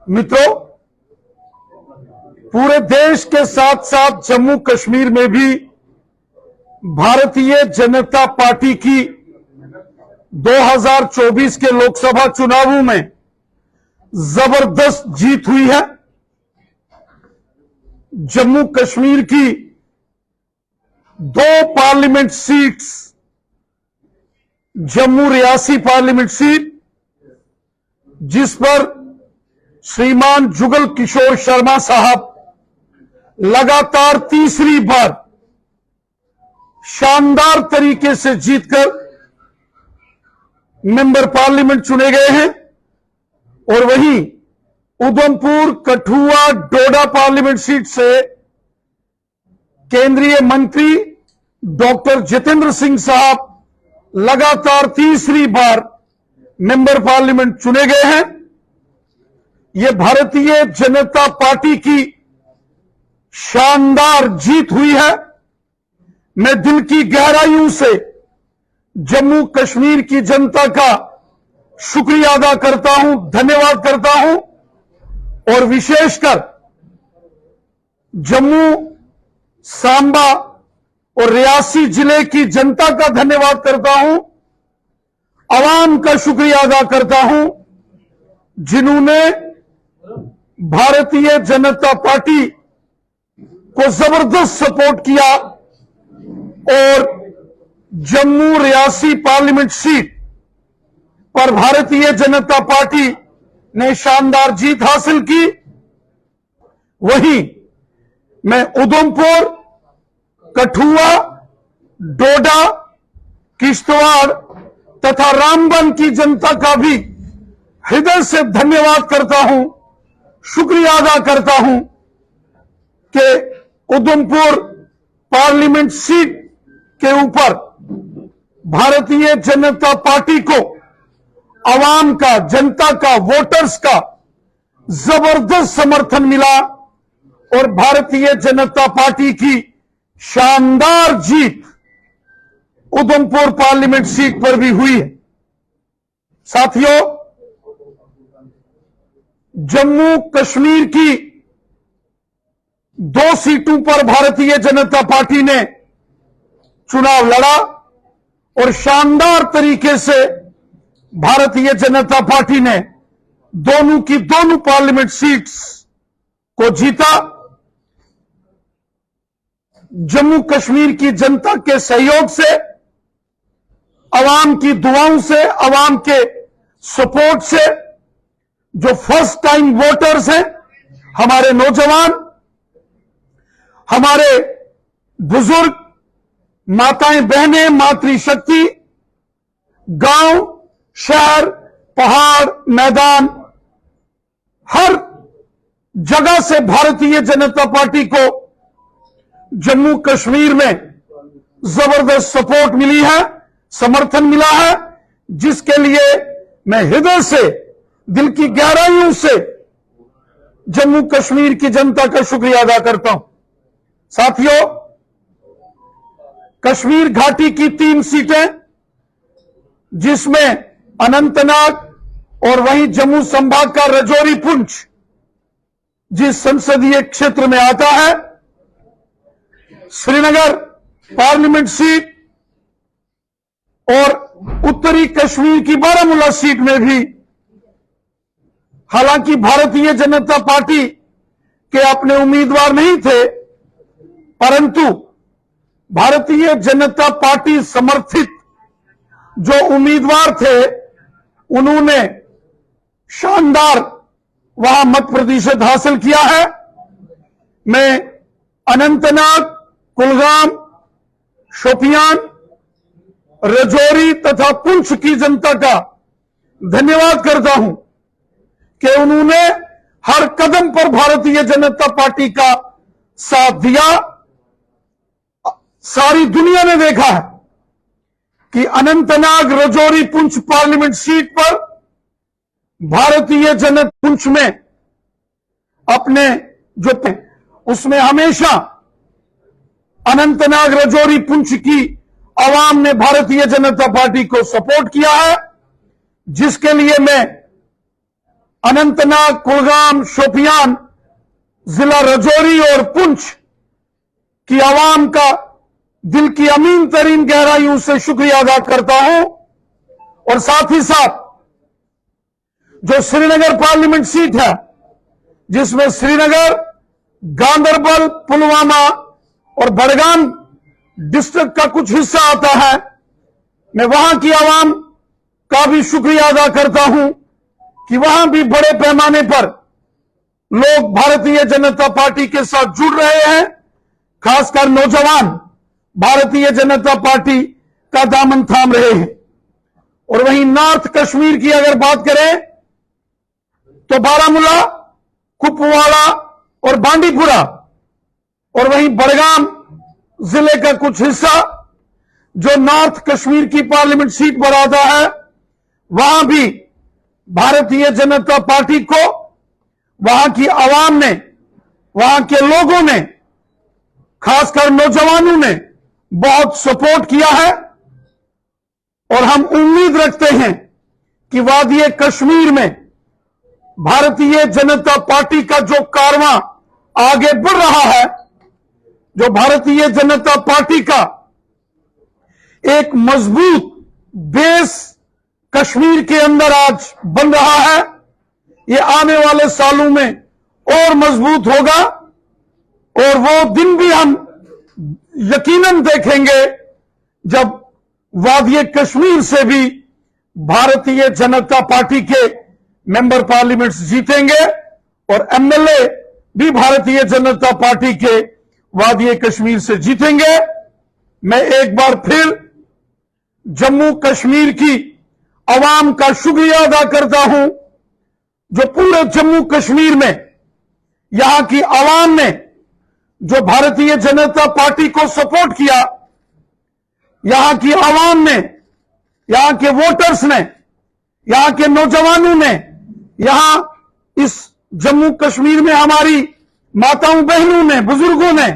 मित्रों, पूरे देश के साथ साथ जम्मू कश्मीर में भी भारतीय जनता पार्टी की 2024 के लोकसभा चुनावों में जबरदस्त जीत हुई है। जम्मू कश्मीर की 2 parliament seats, Jammu Reasi parliament seat जिस पर श्रीमान जुगल किशोर शर्मा साहब लगातार तीसरी बार शानदार तरीके से जीतकर मेंबर पार्लियामेंट चुने गए हैं, और वहीं उधमपुर, कठुआ, डोडा पार्लियामेंट सीट से केंद्रीय मंत्री डॉक्टर जितेंद्र सिंह साहब लगातार तीसरी बार मेंबर पार्लियामेंट चुने गए हैं। यह भारतीय जनता पार्टी की शानदार जीत हुई है। मैं दिल की गहराइयों से जम्मू कश्मीर की जनता का शुक्रिया अदा करता हूं, धन्यवाद करता हूं, और विशेषकर जम्मू, सांबा और रियासी जिले की जनता का धन्यवाद करता हूं, आवाम का शुक्रिया अदा करता हूं जिन्होंने भारतीय जनता पार्टी को जबरदस्त सपोर्ट किया और जम्मू रियासी पार्लियामेंट सीट पर भारतीय जनता पार्टी ने शानदार जीत हासिल की। वहीं मैं उधमपुर, कठुआ, डोडा, किश्तवाड़ तथा रामबन की जनता का भी हृदय से धन्यवाद करता हूं, शुक्रिया अदा करता हूं कि उधमपुर पार्लियामेंट सीट के ऊपर भारतीय जनता पार्टी को आवाम का, जनता का, वोटर्स का जबरदस्त समर्थन मिला और भारतीय जनता पार्टी की शानदार जीत उधमपुर पार्लियामेंट सीट पर भी हुई है। साथियों, जम्मू कश्मीर की 2 सीटों पर भारतीय जनता पार्टी ने चुनाव लड़ा और शानदार तरीके से भारतीय जनता पार्टी ने दोनों की दोनों पार्लियामेंट सीट्स को जीता। जम्मू कश्मीर की जनता के सहयोग से, आवाम की दुआओं से, आवाम के सपोर्ट से, जो फर्स्ट टाइम वोटर्स हैं, हमारे नौजवान, हमारे बुजुर्ग, माताएं बहनें, मातृशक्ति, गांव, शहर, पहाड़, मैदान, हर जगह से भारतीय जनता पार्टी को जम्मू कश्मीर में जबरदस्त सपोर्ट मिली है, समर्थन मिला है, जिसके लिए मैं हृदय से, दिल की गहराइयों से जम्मू कश्मीर की जनता का शुक्रिया अदा करता हूं। साथियों, कश्मीर घाटी की 3 सीटें, जिसमें अनंतनाग और वहीं जम्मू संभाग का रजौरी पुंछ जिस संसदीय क्षेत्र में आता है, श्रीनगर पार्लियामेंट सीट और उत्तरी कश्मीर की बारामूला सीट में भी, हालांकि भारतीय जनता पार्टी के अपने उम्मीदवार नहीं थे, परंतु भारतीय जनता पार्टी समर्थित जो उम्मीदवार थे, उन्होंने शानदार वहां मत प्रतिशत हासिल किया है। मैं अनंतनाग, कुलगाम, शोपियान, रजौरी तथा पुंछ की जनता का धन्यवाद करता हूं कि उन्होंने हर कदम पर भारतीय जनता पार्टी का साथ दिया। सारी दुनिया ने देखा है कि अनंतनाग, रजौरी, पुंछ पार्लियामेंट सीट पर भारतीय जनता पुंछ में अपने जो उसमें हमेशा अनंतनाग, रजौरी, पुंछ की आवाम ने भारतीय जनता पार्टी को सपोर्ट किया है, जिसके लिए मैं अनंतनाग, कुलगाम, शोपियान, जिला रजौरी और पुंछ की आवाम का दिल की अमीन तरीन गहराइयों से शुक्रिया अदा करता हूं। और साथ ही साथ जो श्रीनगर पार्लियामेंट सीट है, जिसमें श्रीनगर, गांदरबल, पुलवामा और बड़गाम डिस्ट्रिक्ट का कुछ हिस्सा आता है, मैं वहां की आवाम का भी शुक्रिया अदा करता हूं कि वहां भी बड़े पैमाने पर लोग भारतीय जनता पार्टी के साथ जुड़ रहे हैं, खासकर नौजवान भारतीय जनता पार्टी का दामन थाम रहे हैं। और वहीं नॉर्थ कश्मीर की अगर बात करें तो बारामूला, कुपवाड़ा और बांडीपुरा और वहीं बड़गाम जिले का कुछ हिस्सा जो नॉर्थ कश्मीर की पार्लियामेंट सीट पर आता है, वहां भी भारतीय जनता पार्टी को वहां की आवाम ने, वहां के लोगों ने, खासकर नौजवानों ने बहुत सपोर्ट किया है। और हम उम्मीद रखते हैं कि वादी कश्मीर में भारतीय जनता पार्टी का जो कारवां आगे बढ़ रहा है, जो भारतीय जनता पार्टी का एक मजबूत बेस कश्मीर के अंदर आज बन रहा है, ये आने वाले सालों में और मजबूत होगा। और वो दिन भी हम यकीनन देखेंगे जब वादी कश्मीर से भी भारतीय जनता पार्टी के मेंबर पार्लियामेंट जीतेंगे और एमएलए भी भारतीय जनता पार्टी के वादी कश्मीर से जीतेंगे। मैं एक बार फिर जम्मू कश्मीर की आवाम का शुक्रिया अदा करता हूं, जो पूरे जम्मू कश्मीर में यहां की आवाम ने जो भारतीय जनता पार्टी को सपोर्ट किया, यहां की आवाम ने, यहां के वोटर्स ने, यहां के नौजवानों ने, यहां इस जम्मू कश्मीर में हमारी माताओं बहनों ने, बुजुर्गों ने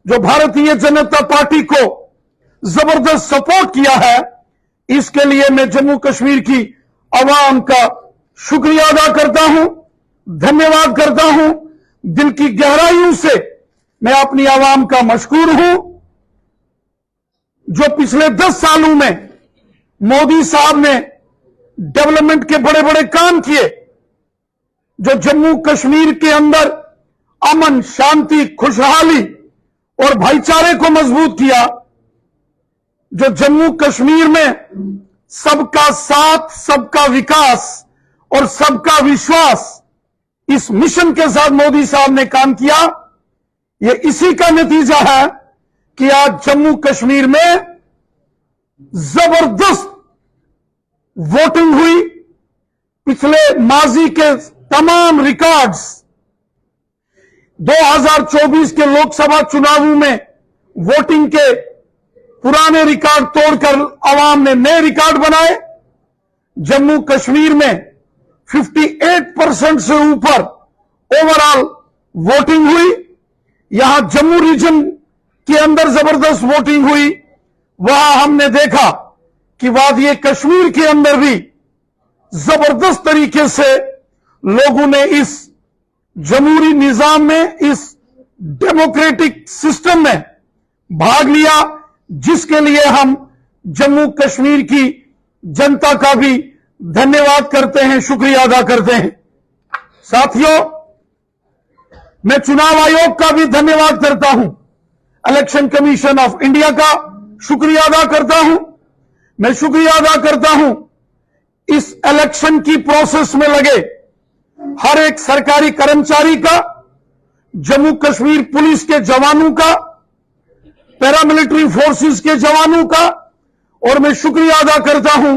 जो भारतीय जनता पार्टी को जबरदस्त सपोर्ट किया है, इसके लिए मैं जम्मू कश्मीर की आवाम का शुक्रिया अदा करता हूं, धन्यवाद करता हूं। दिल की गहराइयों से मैं अपनी आवाम का मशकूर हूं, जो पिछले 10 सालों में मोदी साहब ने डेवलपमेंट के बड़े बड़े काम किए, जो जम्मू कश्मीर के अंदर अमन, शांति, खुशहाली और भाईचारे को मजबूत किया, जो जम्मू कश्मीर में सबका साथ, सबका विकास और सबका विश्वास, इस मिशन के साथ मोदी साहब ने काम किया। ये इसी का नतीजा है कि आज जम्मू कश्मीर में जबरदस्त वोटिंग हुई। पिछले माजी के तमाम रिकॉर्ड्स 2024 के लोकसभा चुनावों में वोटिंग के पुराने रिकॉर्ड तोड़कर आवाम ने नए रिकॉर्ड बनाए। जम्मू कश्मीर में 58% से ऊपर ओवरऑल वोटिंग हुई। यहां जम्मू रीजन के अंदर जबरदस्त वोटिंग हुई। वहां हमने देखा कि वादी कश्मीर के अंदर भी जबरदस्त तरीके से लोगों ने इस जमहूरी निजाम में, इस डेमोक्रेटिक सिस्टम में भाग लिया, जिसके लिए हम जम्मू कश्मीर की जनता का भी धन्यवाद करते हैं, शुक्रिया अदा करते हैं। साथियों, मैं चुनाव आयोग का भी धन्यवाद करता हूं, इलेक्शन कमीशन ऑफ इंडिया का शुक्रिया अदा करता हूं। मैं शुक्रिया अदा करता हूं इस इलेक्शन की प्रोसेस में लगे हर एक सरकारी कर्मचारी का, जम्मू कश्मीर पुलिस के जवानों का, पैरामिलिट्री फोर्सेस के जवानों का, और मैं शुक्रिया अदा करता हूं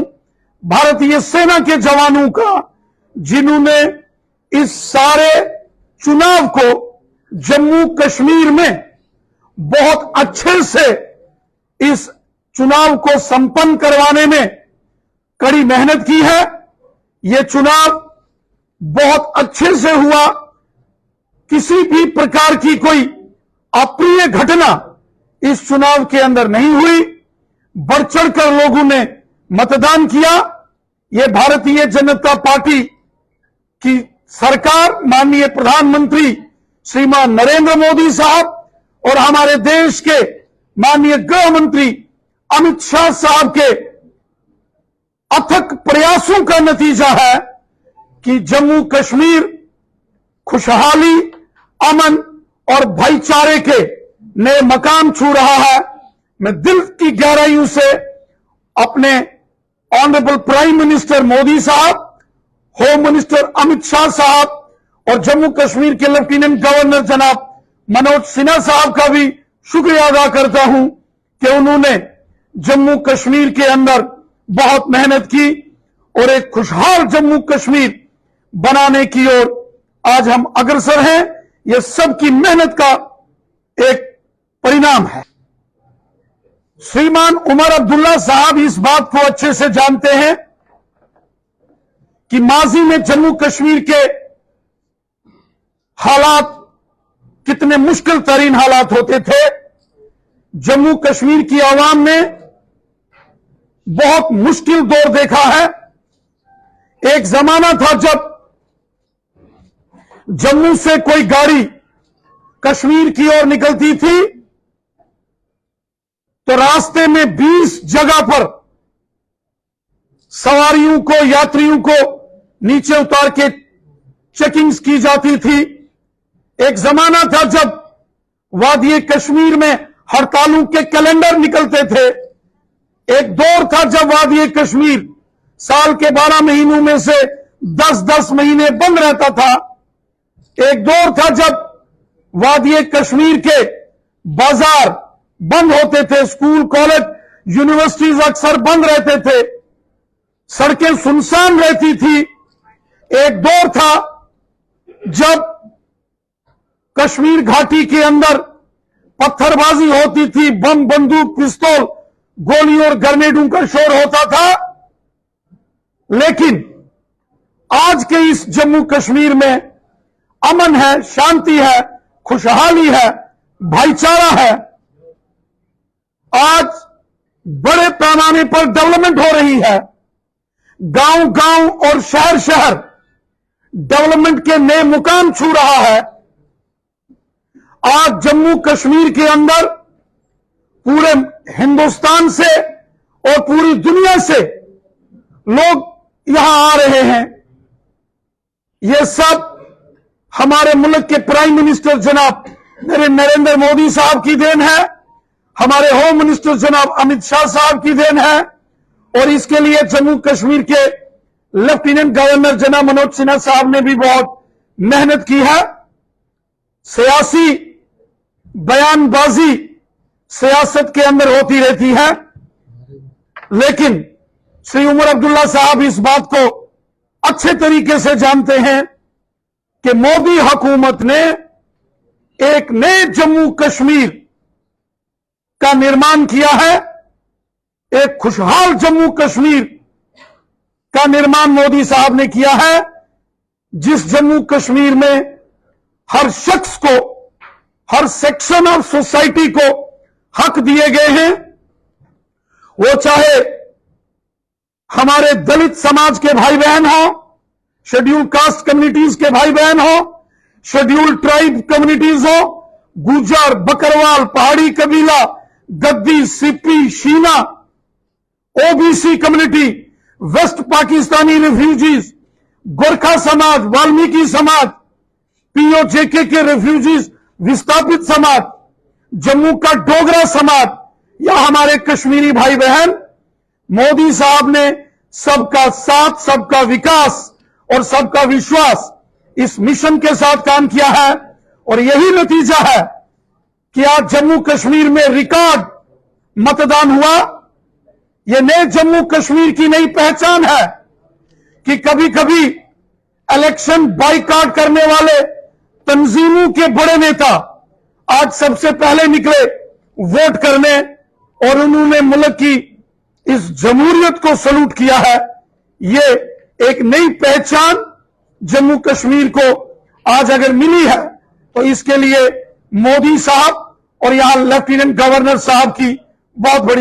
भारतीय सेना के जवानों का, जिन्होंने इस सारे चुनाव को जम्मू कश्मीर में बहुत अच्छे से इस चुनाव को संपन्न करवाने में कड़ी मेहनत की है। यह चुनाव बहुत अच्छे से हुआ, किसी भी प्रकार की कोई अप्रिय घटना इस चुनाव के अंदर नहीं हुई। बढ़ चढ़कर लोगों ने मतदान किया। यह भारतीय जनता पार्टी कि सरकार, माननीय प्रधानमंत्री श्रीमान नरेंद्र मोदी साहब और हमारे देश के माननीय गृह मंत्री अमित शाह साहब के अथक प्रयासों का नतीजा है कि जम्मू कश्मीर खुशहाली, अमन और भाईचारे के नए मकाम छू रहा है। मैं दिल की गहराइयों से अपने ऑनरेबल प्राइम मिनिस्टर मोदी साहब, होम मिनिस्टर अमित शाह साहब और जम्मू कश्मीर के लेफ्टिनेंट गवर्नर जनाब मनोज सिन्हा साहब का भी शुक्रिया अदा करता हूं कि उन्होंने जम्मू कश्मीर के अंदर बहुत मेहनत की और एक खुशहाल जम्मू कश्मीर बनाने की ओर आज हम अग्रसर हैं। यह सबकी मेहनत का एक परिणाम है। श्रीमान उमर अब्दुल्ला साहब इस बात को अच्छे से जानते हैं कि माजी में जम्मू कश्मीर के हालात कितने मुश्किल तरीन हालात होते थे। जम्मू कश्मीर की आवाम ने बहुत मुश्किल दौर देखा है। एक जमाना था जब जम्मू से कोई गाड़ी कश्मीर की ओर निकलती थी तो रास्ते में 20 जगह पर सवारियों को, यात्रियों को नीचे उतार के चेकिंग्स की जाती थी। एक जमाना था जब वादी कश्मीर में हड़तालों के कैलेंडर निकलते थे। एक दौर था जब वादी कश्मीर साल के 12 महीनों में से 10-10 महीने बंद रहता था। एक दौर था जब वादी कश्मीर के बाजार बंद होते थे, स्कूल, कॉलेज, यूनिवर्सिटीज अक्सर बंद रहते थे, सड़कें सुनसान रहती थी। एक दौर था जब कश्मीर घाटी के अंदर पत्थरबाजी होती थी, बम, बंदूक, पिस्तौल, गोली और ग्रेनेडों का शोर होता था। लेकिन आज के इस जम्मू कश्मीर में अमन है, शांति है, खुशहाली है, भाईचारा है। आज बड़े पैमाने पर डेवलपमेंट हो रही है। गांव गांव और शहर शहर डेवलपमेंट के नए मुकाम छू रहा है। आज जम्मू कश्मीर के अंदर पूरे हिंदुस्तान से और पूरी दुनिया से लोग यहां आ रहे हैं। यह सब हमारे मुल्क के प्राइम मिनिस्टर जनाब नरेंद्र मोदी साहब की देन है, हमारे होम मिनिस्टर जनाब अमित शाह साहब की देन है और इसके लिए जम्मू कश्मीर के लेफ्टिनेंट गवर्नर जनाब मनोज सिन्हा साहब ने भी बहुत मेहनत की है। सियासी बयानबाजी सियासत के अंदर होती रहती है, लेकिन श्री उमर अब्दुल्ला साहब इस बात को अच्छे तरीके से जानते हैं कि मोदी हुकूमत ने एक नए जम्मू कश्मीर का निर्माण किया है। एक खुशहाल जम्मू कश्मीर का निर्माण मोदी साहब ने किया है, जिस जम्मू कश्मीर में हर शख्स को, हर सेक्शन ऑफ सोसाइटी को हक दिए गए हैं। वो चाहे हमारे दलित समाज के भाई बहन हो, शेड्यूल कास्ट कम्युनिटीज के भाई बहन हो, शेड्यूल ट्राइब कम्युनिटीज हो, गुर्जर, बकरवाल, पहाड़ी कबीला, Gaddi, Sippi, Shina, OBC community, West Pakistani refugees, Gorkha समाज, वाल्मीकि समाज, पीओजेके के रिफ्यूजीज, विस्थापित समाज, जम्मू का डोगरा समाज या हमारे कश्मीरी भाई बहन, मोदी साहब ने सबका साथ, सबका विकास और सबका विश्वास इस मिशन के साथ काम किया है और यही नतीजा है कि आज जम्मू कश्मीर में रिकॉर्ड मतदान हुआ। यह नए जम्मू कश्मीर की नई पहचान है कि कभी कभी इलेक्शन बाइकआउट करने वाले तंजीमों के बड़े नेता आज सबसे पहले निकले वोट करने और उन्होंने मुल्क की इस जमहूरियत को सलूट किया है। ये एक नई पहचान जम्मू कश्मीर को आज अगर मिली है तो इसके लिए मोदी साहब और यहां लेफ्टिनेंट गवर्नर साहब की बहुत बड़ी